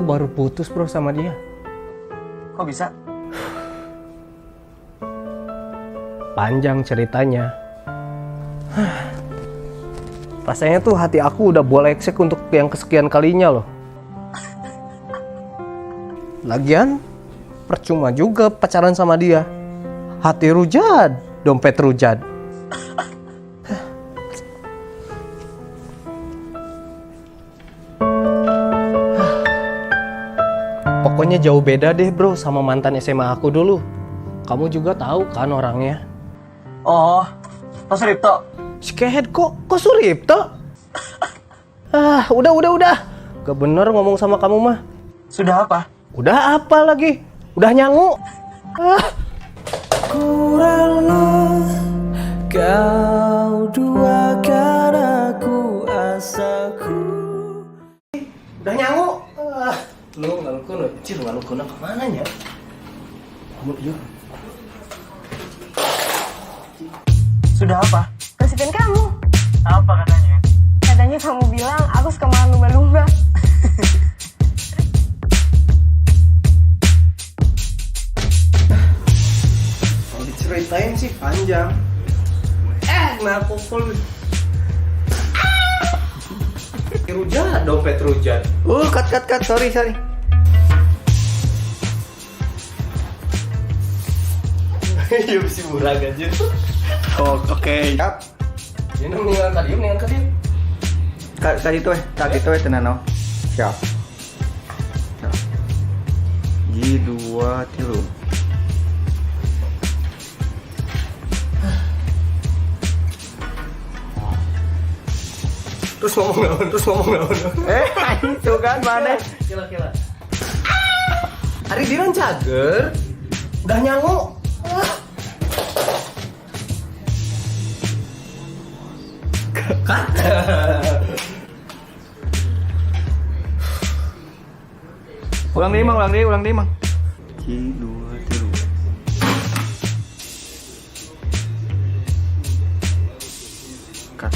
baru putus bro sama dia. Kok bisa? Panjang ceritanya. Rasanya tuh hati aku udah bolek-sek untuk yang kesekian kalinya loh. Lagian percuma juga pacaran sama dia. Hati rujad, dompet rujad. Pokoknya jauh beda deh bro sama mantan SMA aku dulu. Kamu juga tahu kan orangnya. Oh, Pak Suripto. Skehead kok Suripto? Udah. Gak bener ngomong sama kamu mah. Sudah apa? Udah apa lagi? Udah nyangu. Kuranglah kau duakan aku asaku. Udah nyangu. Lu ngalukun, cil ngalukun kemana nya? Kamu iya. Sudah apa? Gosipin kamu. Apa katanya? Katanya kamu bilang aku suka makan lumba-lumba. Kalau diceritain sih panjang. Ngaku full. Rujat, dompet rujat. Cut, sorry. Iya si murah aja. Oh, oke. Siap. Ini mendingan ke dia. Tadi tuh tenan. Siap. G2 tilu. Terus ngomong naon. Itu kan mana? Kila. Hari Diran cager. Udah nyangu. Ulang deh, Mang. G2 tilu. Cut.